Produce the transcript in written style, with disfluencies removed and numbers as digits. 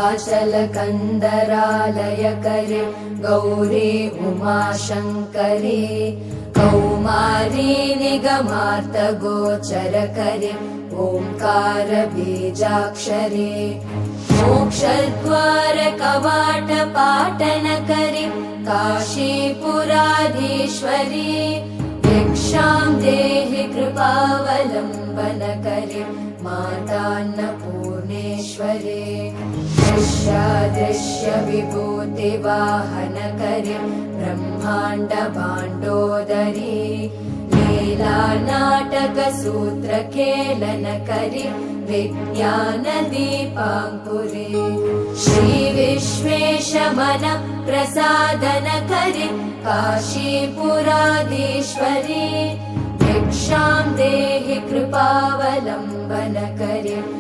विन्ध्याचलकन्दरालयकरी गौरी उमाशङ्करी कौमारी निगमार्तगोचरकरी ओंकार बीजाक्षरी मोक्षद्वार कवाटपाटनकरी काशीपुराधीश्वरी भिक्षां देहि कृपावलम्बनकरी मातान्नपूर्णेश्वरी दृश्यादृश्य विभूतिवाहनकरी ब्रह्माण्ड भाण्डोदरी लीला नाटक सूत्रकेलनकरी विज्ञान दीपाङ्कुरी श्री विश्वेश मन प्रसादनकरी काशीपुराधीश्वरी भिक्षां देहि कृपावलम्बनकरी